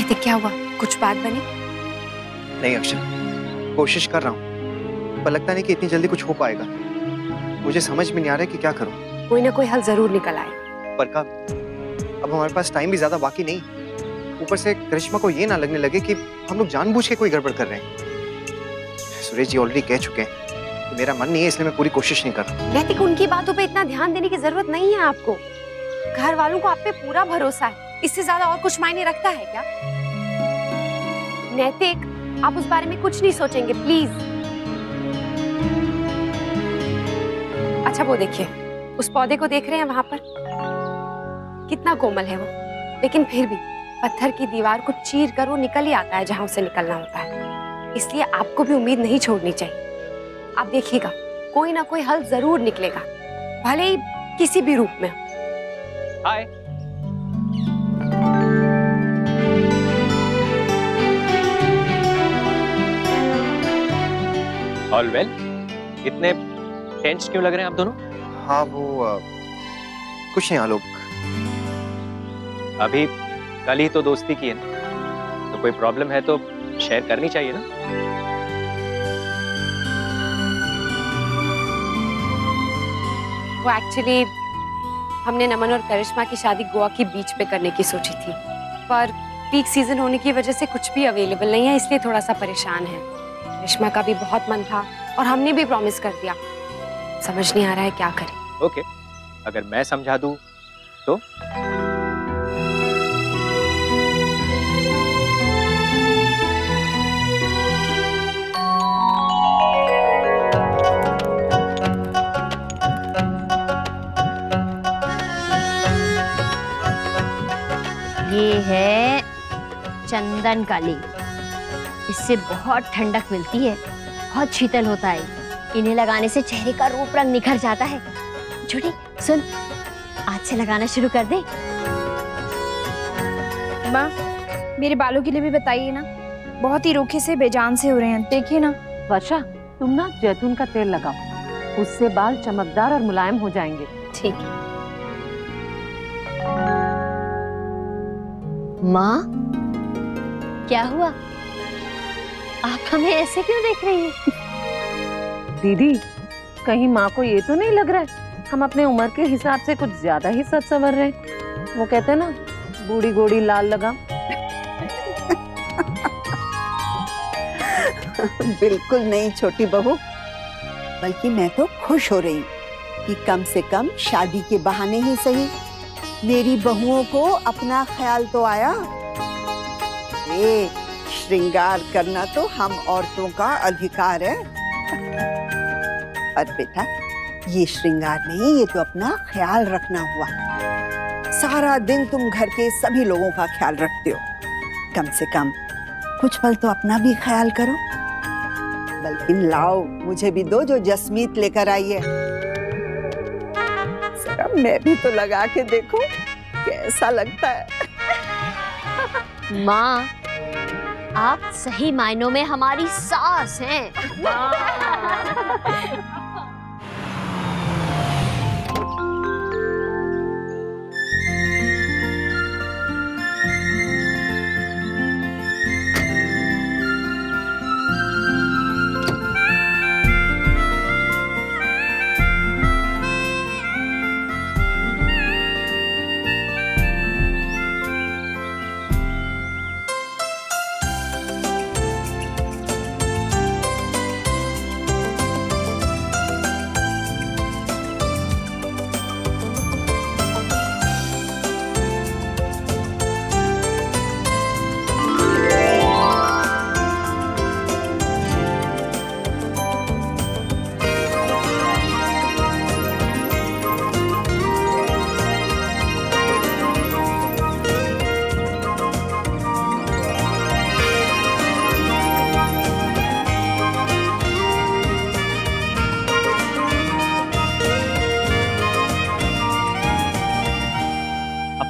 नैतिक क्या हुआ, कुछ बात बनी? नहीं अक्षर, कोशिश कर रहा हूँ पर लगता नहीं कि इतनी जल्दी कुछ हो पाएगा। मुझे समझ में नहीं आ रहा है कि क्या करूँ। कोई ना कोई हल जरूर निकल आए। पर कब? अब हमारे पास टाइम भी ज्यादा बाकी नहीं। ऊपर से करिश्मा को ये ना लगने लगे कि हम लोग जानबूझ के कोई गड़बड़ कर रहे हैं। सुरेश जी ऑलरेडी कह चुके हैं कि मेरा मन नहीं है, इसलिए मैं पूरी कोशिश नहीं कर रहा। नैतिक, उनकी बातों पे इतना ध्यान देने की जरूरत नहीं है आपको। घर वालों को आप पे पूरा भरोसा है, इससे ज्यादा और कुछ मायने रखता है क्या? नैतिक, आप उस बारे में कुछ नहीं सोचेंगे प्लीज। अच्छा वो देखिए, उस पौधे को देख रहे हैं वहां पर? कितना कोमल है वो, लेकिन फिर भी पत्थर की दीवार को चीर कर वो निकल ही आता है जहां उसे निकलना होता है। इसलिए आपको भी उम्मीद नहीं छोड़नी चाहिए। आप देखिएगा, कोई ना कोई हल जरूर निकलेगा, भले ही किसी भी रूप में। हाय। All well? इतने टेंस क्यों लग रहे हैं आप दोनों? हाँ वो कुछ नहीं आलोक। अभी कल ही तो दोस्ती की है ना, तो कोई प्रॉब्लम है तो शेयर करनी चाहिए ना। वो एक्चुअली हमने नमन और करिश्मा की शादी गोवा की बीच पे करने की सोची थी, पर पीक सीजन होने की वजह से कुछ भी अवेलेबल नहीं है, इसलिए थोड़ा सा परेशान है। करिश्मा का भी बहुत मन था और हमने भी प्रॉमिस कर दिया। समझ नहीं आ रहा है क्या करें। ओके, अगर मैं समझा दूं तो? ये है चंदन का लेप, इससे बहुत ठंडक मिलती है, बहुत शीतल होता है। इन्हें लगाने से चेहरे का रूप रंग निखर जाता है। छोटी सुन, आज से लगाना शुरू कर दे। माँ, मेरे बालों के लिए भी बताइए ना, बहुत ही रूखे से बेजान से हो रहे हैं, देखिए ना। वर्षा, तुम ना जैतून का तेल लगाओ, उससे बाल चमकदार और मुलायम हो जाएंगे। ठीक है। माँ, क्या हुआ? आप हमें ऐसे क्यों देख रही हैं? दीदी, कहीं माँ को ये तो नहीं लग रहा है हम अपने उम्र के हिसाब से कुछ ज्यादा ही सच संवर रहे हैं? वो कहते हैं ना, बूढ़ी गोड़ी लाल लगा। बिल्कुल नहीं छोटी बहू, बल्कि मैं तो खुश हो रही कि कम से कम शादी के बहाने ही सही मेरी बहुओं को अपना ख्याल तो आया। श्रृंगार करना तो हम औरतों का अधिकार है। और बेटा, ये श्रृंगार नहीं, ये तो अपना ख्याल रखना हुआ। सारा दिन तुम घर के सभी लोगों का ख्याल रखते हो, कम से कम कुछ पल तो अपना भी ख्याल करो। बल्कि लाओ, मुझे भी दो जो जसमीत लेकर आई है। जरा मैं भी तो लगा के देखो कैसा लगता है। माँ, आप सही मायनों में हमारी सास हैं।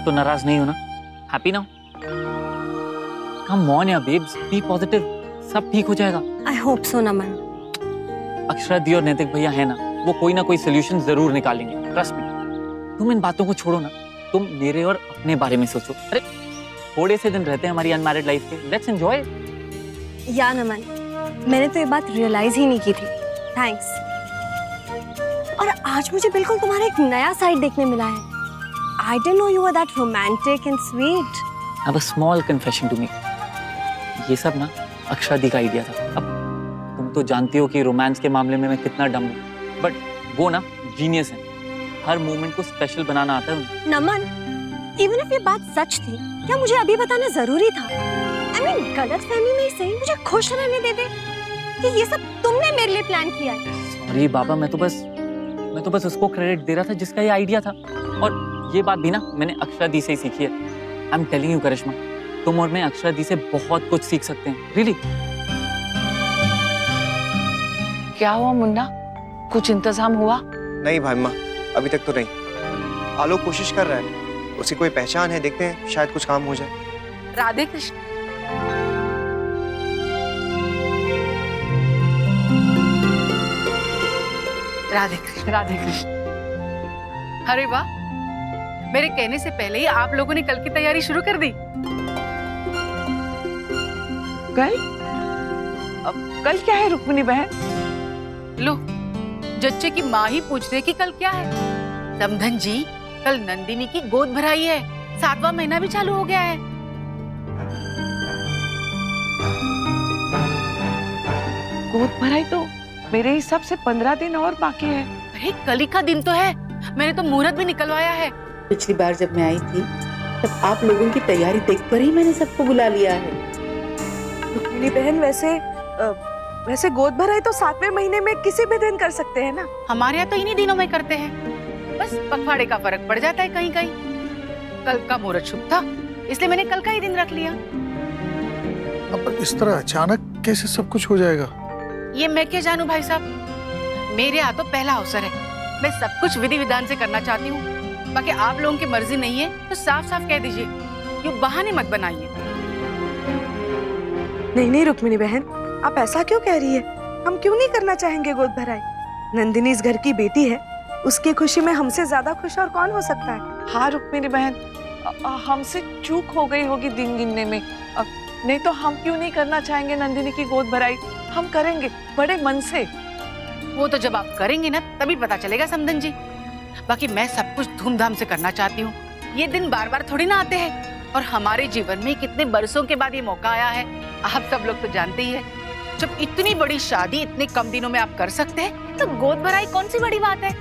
तो नाराज नहीं हो ना? हैप्पी ना? कम ऑन या बेब्स, बी पॉजिटिव, सब ठीक हो जाएगा। आई होप सो नमन। अक्षरा दी और नैतिक भैया है ना, वो कोई ना कोई सोल्यूशन जरूर निकालेंगे, ट्रस्ट मी। तुम इन बातों को छोड़ो ना, तुम मेरे और अपने बारे में सोचो। अरे थोड़े से दिन रहते हैं हमारी अनमैरिड लाइफ के, लेट्स एंजॉय। या नमन, मैंने तो ये बात रियलाइज ही नहीं की थी। थैंक्स। और आज मुझे बिल्कुल तुम्हारा एक नया साइड देखने मिला है। I didn't know you were that romantic and sweet. I have a small confession to make. ये सब ना अक्षरा दी का आइडिया था। अब तुम तो जानती हो कि रोमांस के मामले में मैं कितना डम हूँ, बट वो ना जीनियस है, हर मोमेंट को स्पेशल बनाना आता है उन्हें। नमन, even if ये बात सच थी, क्या मुझे अभी बताना जरूरी था? I mean, गलतफहमी में ही सही मुझे खुश रहने दे दे कि ये सब तुमने मेरे लिए प्लान किया है। सॉरी बाबा, मैं तो बस उसको क्रेडिट दे रहा था जिसका ये आइडिया था, और ये बात भी ना मैंने अक्षरा दी से ही सीखी है। आई एम टेलिंग यू करिश्मा, तुम और मैं अक्षरा दी से बहुत कुछ सीख सकते हैं, रियली। क्या हुआ मुन्ना, कुछ इंतजाम हुआ? नहीं भाई माँ, अभी तक तो नहीं। आलोक कोशिश कर रहा है, उसकी कोई पहचान है, देखते हैं शायद कुछ काम हो जाए। राधे कृष्ण। राधे कृष्ण, राधे कृष्ण। अरे वाह, मेरे कहने से पहले ही आप लोगों ने कल की तैयारी शुरू कर दी। कल क्या है रुक्मिणी बहन? लो, जच्चे की माँ ही पूछ रही कि कल क्या है। समधन जी, कल नंदिनी की गोद भराई है, 7वां महीना भी चालू हो गया है। गोद भराई तो मेरे हिसाब से 15 दिन और बाकी है। अरे कल ही का दिन तो है, मैंने तो मुहूर्त भी निकलवाया है। पिछली बार जब मैं आई थी तब आप लोगों की तैयारी देखकर ही मैंने सबको बुला लिया है। रुक्मिणी बहन, वैसे गोद भराई तो 7वें महीने में किसी भी दिन कर सकते हैं ना? हमारे यहाँ तो इन्हीं दिनों में करते हैं, बस पखवाड़े का फर्क पड़ जाता है कहीं कहीं। कल का मुहूर्त शुभ था, इसलिए मैंने कल का ही दिन रख लिया। अब इस तरह अचानक कैसे सब कुछ हो जाएगा? ये मैं क्या जानू भाई साहब, मेरे यहाँ तो पहला अवसर है, मैं सब कुछ विधि विधान से करना चाहती हूँ। बाकी आप लोगों की मर्जी नहीं है तो साफ साफ कह दीजिए, ये बहाने मत बनाइए। नहीं रुक्मिणी बहन, आप ऐसा क्यों कह रही है? हम क्यों नहीं करना चाहेंगे गोद भराई? नंदिनी इस घर की बेटी है, उसकी खुशी में हमसे ज्यादा खुश और कौन हो सकता है? हाँ रुक्मिणी बहन, हमसे चूक हो गई होगी दिन गिनने में, नहीं तो हम क्यों नहीं करना चाहेंगे नंदिनी की गोद भराई? हम करेंगे बड़े मन से। वो तो जब आप करेंगे ना तभी पता चलेगा समधन जी। बाकी मैं सब कुछ धूमधाम से करना चाहती हूँ, ये दिन बार बार थोड़ी ना आते हैं, और हमारे जीवन में कितने बरसों के बाद ये मौका आया है, आप सब लोग तो जानते ही है। जब इतनी बड़ी शादी इतने कम दिनों में आप कर सकते हैं तो गोद भराई कौन सी बड़ी बात है।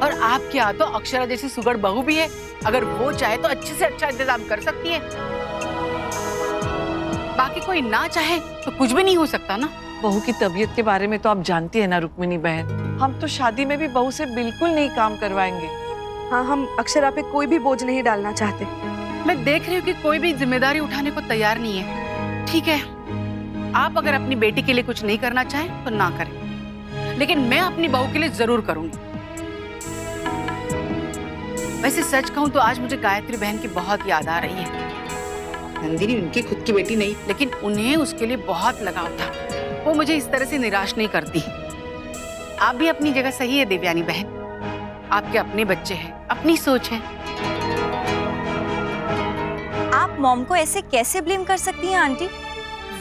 और आपके यहाँ तो अक्षरा जैसी सुगड़ बहू भी है, अगर वो चाहे तो अच्छे से अच्छा इंतजाम कर सकती है। बाकी कोई ना चाहे तो कुछ भी नहीं हो सकता ना। बहू की तबीयत के बारे में तो आप जानती है ना रुक्मिणी बहन, हम तो शादी में भी बहू से बिल्कुल नहीं काम करवाएंगे। हाँ, हम अक्षरा पे कोई भी बोझ नहीं डालना चाहते। मैं देख रही हूँ कि कोई भी जिम्मेदारी उठाने को तैयार नहीं है। ठीक है, आप अगर अपनी बेटी के लिए कुछ नहीं करना चाहें तो ना करें, लेकिन मैं अपनी बहू के लिए जरूर करूंगी। वैसे सच कहूँ तो आज मुझे गायत्री बहन की बहुत याद आ रही है। नंदिनी उनकी खुद की बेटी नहीं, लेकिन उन्हें उसके लिए बहुत लगाव था। वो मुझे इस तरह से निराश नहीं करती। आप भी अपनी जगह सही है देवयानी बहन, आपके अपने बच्चे हैं, अपनी सोच है। आप मॉम को ऐसे कैसे ब्लेम कर सकती हैं आंटी?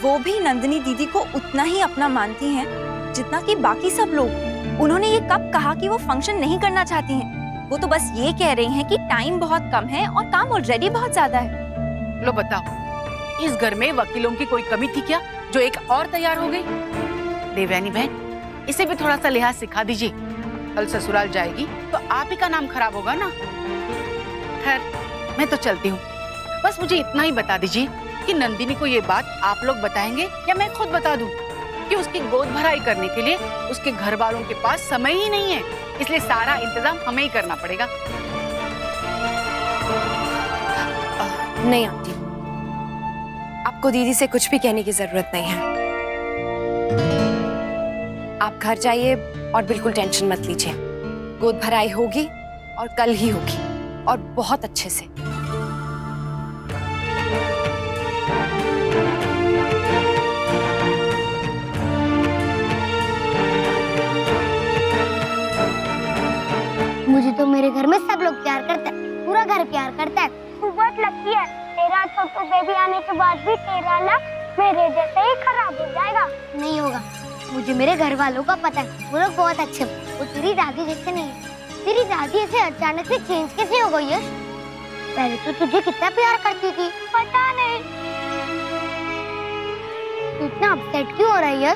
वो भी नंदिनी दीदी को उतना ही अपना मानती हैं जितना कि बाकी सब लोग। उन्होंने ये कब कहा कि वो फंक्शन नहीं करना चाहती हैं? वो तो बस ये कह रही हैं कि टाइम बहुत कम है और काम ऑलरेडी बहुत ज्यादा है। लो बताओ, इस घर में वकीलों की कोई कमी थी क्या जो एक और तैयार हो गई? देवयानी बहन, इसे भी थोड़ा सा लिहाज सिखा दीजिए। कल ससुराल जाएगी तो आप ही का नाम खराब होगा ना। खैर, मैं तो चलती हूँ। बस मुझे इतना ही बता दीजिए कि नंदिनी को ये बात आप लोग बताएंगे या मैं खुद बता दूं कि उसकी गोद भराई करने के लिए उसके घर वालों के पास समय ही नहीं है, इसलिए सारा इंतजाम हमें ही करना पड़ेगा। नहीं आंटी, आपको दीदी से कुछ भी कहने की जरूरत नहीं है। आप घर जाइए और बिल्कुल टेंशन मत लीजिए। गोद भराई होगी और कल ही होगी, और बहुत अच्छे से। मुझे तो मेरे घर में सब लोग प्यार करते हैं, पूरा घर प्यार करता है। तू बहुत लकी है, मेरा छोटू बेबी आने के बाद भी तेरा लक मेरे जैसे ही खराब हो जाएगा। नहीं होगा, मुझे मेरे घर वालों का पता है, वो लोग बहुत अच्छे हैं। वो तेरी दादी जैसे नहीं है। तेरी दादी ऐसे अचानक से चेंज कैसे हो गई है? पहले तो तुझे कितना प्यार करती थी। पता नहीं। तू इतना अपसेट क्यों हो रही है?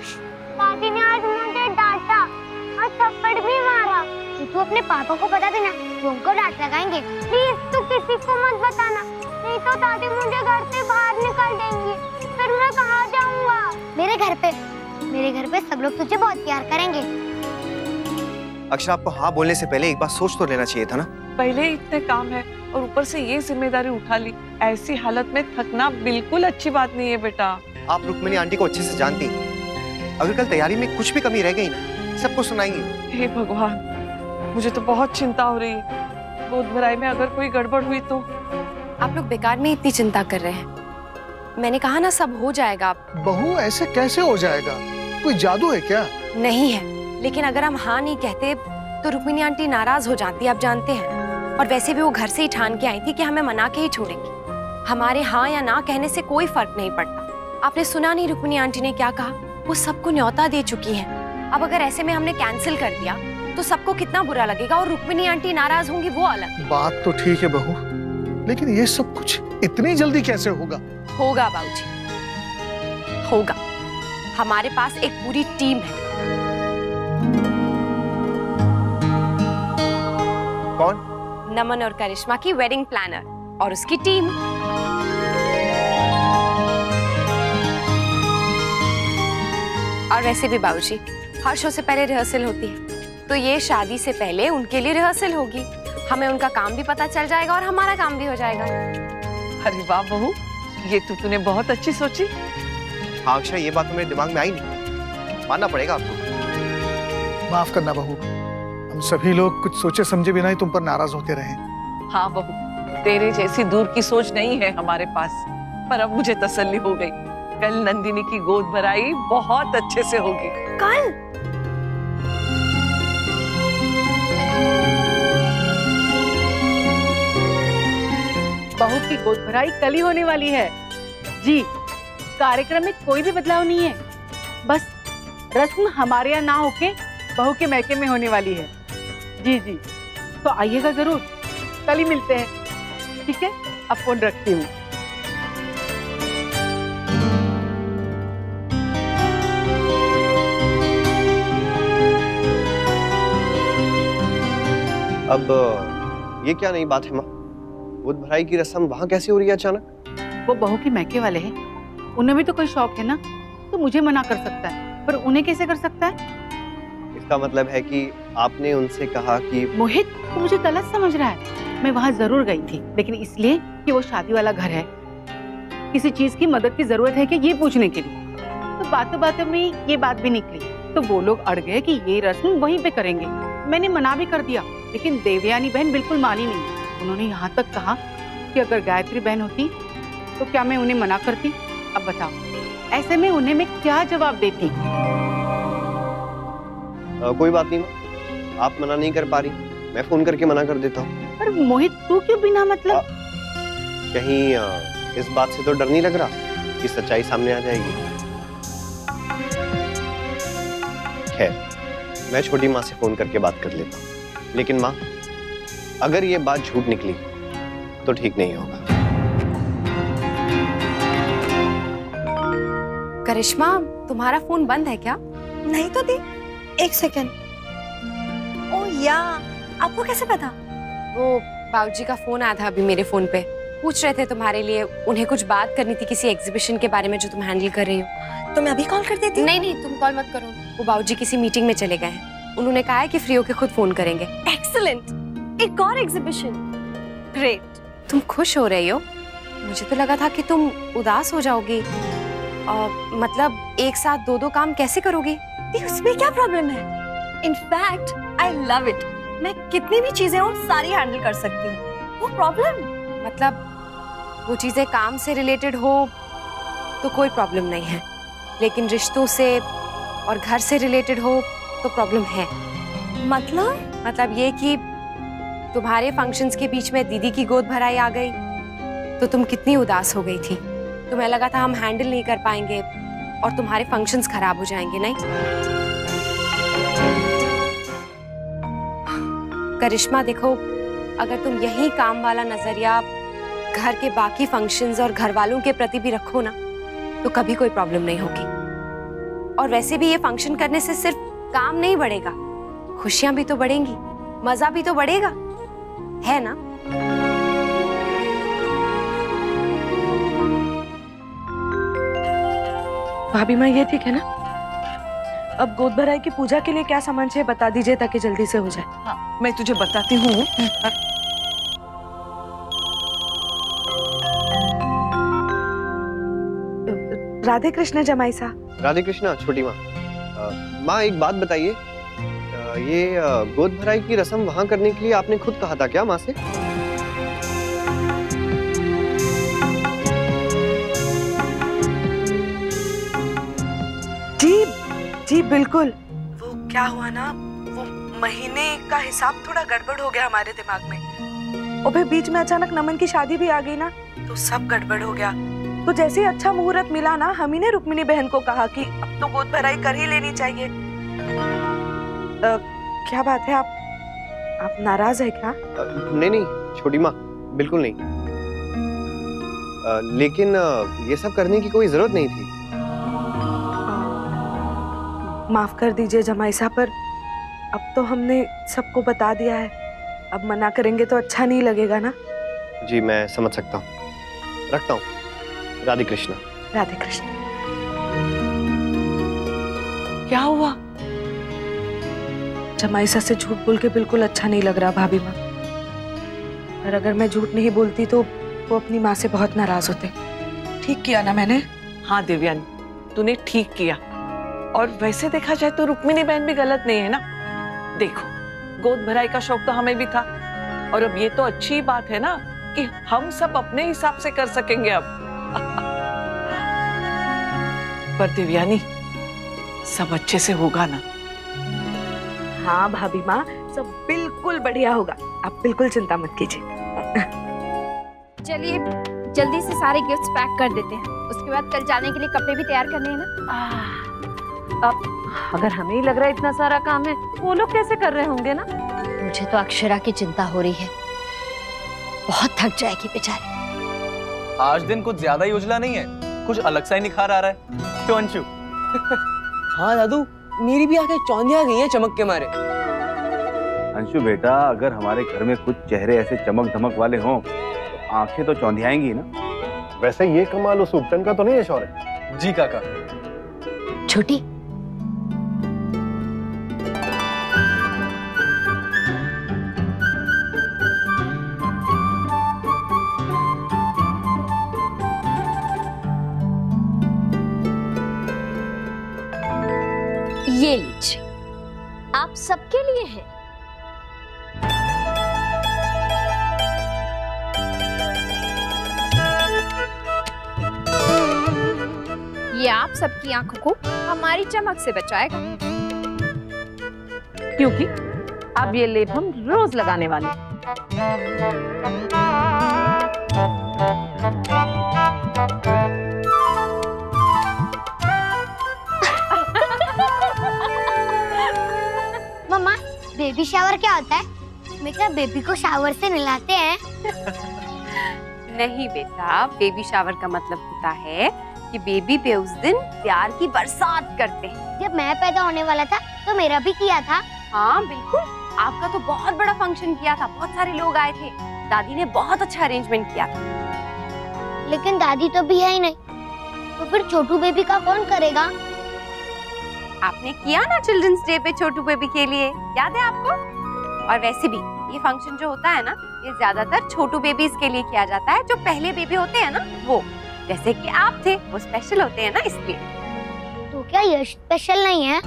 दादी ने आज मुझे डांटा और थप्पड़ भी मारा। तू अपने पापा को बता देना, वो उनको डांट लगाएंगे। प्लीज तू किसी को मत बताना, नहीं तो दादी मुझे घर से बाहर निकाल देंगी। फिर मैं कहाँ जाऊँगा? मेरे घर पे सब लोग तुझे बहुत प्यार करेंगे। अक्षरा, आपको हाँ बोलने से पहले एक बार सोच तो लेना चाहिए था ना। पहले इतने काम है और ऊपर से ये जिम्मेदारी उठा ली। ऐसी हालत में थकना बिल्कुल अच्छी बात नहीं है बेटा। आप रुक्मिणी आंटी को अच्छे से जानती, अगर कल तैयारी में कुछ भी कमी रह गई ना, सबको सुनाएंगी। हे भगवान, मुझे तो बहुत चिंता हो रही है। गोद भराई में अगर कोई गड़बड़ हुई तो? आप लोग बेकार में इतनी चिंता कर रहे हैं। मैंने कहा ना, सब हो जाएगा। बहू, ऐसे कैसे हो जाएगा? कोई जादू है क्या? नहीं है, लेकिन अगर हम हाँ नहीं कहते तो रुक्मिणी आंटी नाराज हो जाती, आप जानते हैं। और वैसे भी वो घर से ही ठान के आई थी कि हमें मना के ही छोड़ेंगी। हमारे हाँ या ना कहने से कोई फर्क नहीं पड़ता। आपने सुना नहीं रुक्मिणी आंटी ने क्या कहा? वो सबको न्योता दे चुकी है। अब अगर ऐसे में हमने कैंसिल कर दिया तो सबको कितना बुरा लगेगा, और रुक्मिणी आंटी नाराज होंगी वो अलग बात। तो ठीक है बहू, लेकिन ये सब कुछ इतनी जल्दी कैसे होगा? होगा बाबूजी, होगा। हमारे पास एक पूरी टीम है। कौन? नमन और करिश्मा की वेडिंग प्लानर और उसकी टीम। और वैसे भी बाबूजी, हर शो से पहले रिहर्सल होती है, तो ये शादी से पहले उनके लिए रिहर्सल होगी। हमें उनका काम भी पता चल जाएगा और हमारा काम भी हो जाएगा। अरे वाह बहू, ये तो तूने बहुत अच्छी सोची। हाँ अक्षरा, ये बात तो मेरे दिमाग में आई नहीं, मानना पड़ेगा आपको। माफ करना बहू, हम सभी लोग कुछ सोचे समझे बिना ही तुम पर नाराज होते रहे। हाँ बहू, तेरे जैसी दूर की सोच नहीं है हमारे पास, पर अब मुझे तसल्ली हो गई। कल नंदिनी की गोद भराई बहुत अच्छे से होगी। कल? बहू की गोद भराई कल ही होने वाली है जी। कार्यक्रम में कोई भी बदलाव नहीं है, बस रस्म हमारे यहाँ ना होके बहू के मैके में होने वाली है। जी जी, तो आइएगा जरूर, कल ही मिलते हैं। ठीक है, अब फोन रखती हूँ। अब ये क्या नई बात है माँ? गोद भराई की रस्म वहाँ कैसे हो रही है अचानक? वो बहू के मैके वाले हैं, उन्हें भी तो कोई शौक है ना, तो मुझे मना कर सकता है, पर उन्हें कैसे कर सकता है? इसका मतलब है कि आपने उनसे कहा कि... मोहित, तो मुझे गलत समझ रहा है। मैं वहाँ जरूर गई थी, लेकिन इसलिए कि वो शादी वाला घर है, किसी चीज की मदद की जरूरत है कि ये पूछने के लिए। तो बातों बातों में ये बात भी निकली, तो वो लोग अड़ गए कि ये रस्म वहीं पे करेंगे। मैंने मना भी कर दिया, लेकिन देवयानी बहन बिल्कुल मानी नहीं। उन्होंने यहाँ तक कहा कि अगर गायत्री बहन होती तो क्या मैं उन्हें मना करती? अब बताओ, ऐसे में उन्हें मैं क्या जवाब देती? कोई बात नहीं माँ, आप मना नहीं कर पा रही, मैं फोन करके मना कर देता हूँ। पर मोहित, तू क्यों बिना मतलब? कहीं इस बात से तो डर नहीं लग रहा कि सच्चाई सामने आ जाएगी? खैर, मैं छोटी माँ से फोन करके बात कर लेता हूँ, लेकिन माँ, अगर ये बात झूठ निकली तो ठीक नहीं होगा। करिश्मा, तुम्हारा फोन बंद है क्या? नहीं तो दी, एक सेकंड। ओ या, आपको कैसे पता? वो बाबूजी का फोन आया था अभी मेरे फोन पे, पूछ रहे थे तुम्हारे लिए, उन्हें कुछ बात करनी थी किसी एग्जीबिशन के बारे में जो तुम हैंडल कर रही हो। तो मैं अभी कॉल कर देती हूँ? नहीं नहीं, तुम कॉल मत करो, वो बाबूजी किसी मीटिंग में चले गए हैं। उन्होंने कहा है कि फ्री होके खुद फोन करेंगे। एक्सीलेंट, एक और एग्जीबिशन, ग्रेट। तुम खुश हो रही हो? मुझे तो लगा था कि तुम उदास हो जाओगी। मतलब एक साथ दो काम कैसे करोगी? उसमें क्या प्रॉब्लम है? In fact I love it. मैं कितनी भी चीजें हो सारी हैंडल कर सकती हूँ। वो प्रॉब्लम? मतलब वो चीजें काम से रिलेटेड हो तो कोई प्रॉब्लम नहीं है, लेकिन रिश्तों से और घर से रिलेटेड हो तो प्रॉब्लम है। मतलब ये कि तुम्हारे फंक्शंस के बीच में दीदी की गोद भराई आ गई तो तुम कितनी उदास हो गई थी। तुम्हें लगा था हम हैंडल नहीं कर पाएंगे और तुम्हारे फंक्शंस खराब हो जाएंगे, नहीं? करिश्मा देखो, अगर तुम यही काम वाला नजरिया घर के बाकी फंक्शंस और घर वालों के प्रति भी रखो ना, तो कभी कोई प्रॉब्लम नहीं होगी। और वैसे भी ये फंक्शन करने से सिर्फ काम नहीं बढ़ेगा, खुशियां भी तो बढ़ेंगी, मजा भी तो बढ़ेगा, है ना? भाभी माँ, ये ठीक है ना? अब गोद भराई की पूजा के लिए क्या सामान चाहिए बता दीजिए ताकि जल्दी से हो जाए। हाँ, मैं तुझे बताती हूँ। राधे कृष्ण जमाई साहब। राधे कृष्णा छोटी माँ। माँ एक बात बताइए, ये गोद भराई की रस्म वहाँ करने के लिए आपने खुद कहा था क्या माँ से? जी जी बिल्कुल। वो क्या हुआ ना, वो महीने का हिसाब थोड़ा गड़बड़ हो गया हमारे दिमाग में, और फिर बीच में अचानक नमन की शादी भी आ गई ना, तो सब गड़बड़ हो गया। तो जैसे ही अच्छा मुहूर्त मिला ना, हम ही ने रुक्मिणी बहन को कहा कि अब तो गोद भराई कर ही लेनी चाहिए। क्या बात है, आप नाराज है क्या? नहीं नहीं छोटी माँ, बिल्कुल नहीं। लेकिन ये सब करने की कोई जरूरत नहीं थी। माफ कर दीजिए जमाई साहब, पर अब तो हमने सबको बता दिया है, अब मना करेंगे तो अच्छा नहीं लगेगा ना। जी मैं समझ सकता हूँ, रखता हूँ। राधे कृष्णा। राधे कृष्णा। क्या हुआ? जमाई साहब से झूठ बोल के बिल्कुल अच्छा नहीं लग रहा भाभी माँ, और अगर मैं झूठ नहीं बोलती तो वो अपनी माँ से बहुत नाराज होते। ठीक किया ना मैंने? हाँ देवयानी, तूने ठीक किया। और वैसे देखा जाए तो रुक्मिणी बहन भी गलत नहीं है ना। देखो, गोद भराई का शौक तो हमें भी था, और अब ये तो अच्छी बात है ना कि हम सब अपने हिसाब से कर सकेंगे अब। पर देवयानी, सब अच्छे से होगा ना? हाँ भाभी माँ, सब बिल्कुल बढ़िया होगा, आप बिल्कुल चिंता मत कीजिए। चलिए जल्दी से सारे गिफ्ट्स पैक कर देते हैं, उसके बाद कल जाने के लिए कपड़े भी तैयार करने हैं ना। अब अगर हमें ही लग रहा है इतना सारा काम है, वो लोग कैसे कर रहे होंगे ना? मुझे तो अक्षरा की चिंता हो रही है, बहुत थक जाएगी बेचारी। आज दिन कुछ ज्यादा ही उजला नहीं है, कुछ अलग सा ही निखार आ रहा है, क्यों अंशु? हाँ दादू, मेरी भी आंखें चौंधिया गई हैं चमक के मारे। अंशु बेटा, अगर हमारे घर में कुछ चेहरे ऐसे चमक धमक वाले हों तो आंखें तो चौंधियाएंगी ना। वैसे ये कमाल उस उपटन का तो नहीं है शौर्य? जी काका। छोटी, ये लीजिए, आप सबके लिए है। ये आप सबकी आंखों को हमारी चमक से बचाएगा, क्योंकि अब ये लेप हम रोज लगाने वाले। मम्मा, बेबी शावर क्या होता है? मैं क्या बेबी को शावर से नहलाते हैं? नहीं बेटा, बेबी शावर का मतलब होता है कि बेबी पे उस दिन प्यार की बरसात करते हैं। जब मैं पैदा होने वाला था तो मेरा भी किया था। हाँ बिल्कुल, आपका तो बहुत बड़ा फंक्शन किया था, बहुत सारे लोग आए थे, दादी ने बहुत अच्छा अरेंजमेंट किया था। लेकिन दादी तो भी है ही नहीं, तो फिर छोटू बेबी का कौन करेगा? आपने किया ना चिल्ड्रंस डे पे छोटू बेबी के लिए, याद है आपको? और वैसे भी ये फंक्शन जो होता है ना, ये ज्यादातर छोटू बेबीज के लिए किया जाता है, जो पहले बेबी होते हैं ना वो, जैसे कि आप थे, वो स्पेशल होते हैं ना इसलिए। तो क्या यश स्पेशल नहीं है?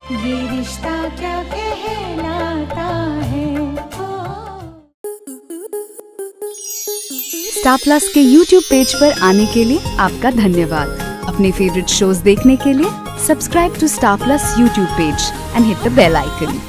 ये रिश्ता क्या कहलाता है। स्टार प्लस के यूट्यूब पेज पर आने के लिए आपका धन्यवाद। अपने फेवरेट शोज देखने के लिए subscribe to Star Plus YouTube page and hit the bell icon.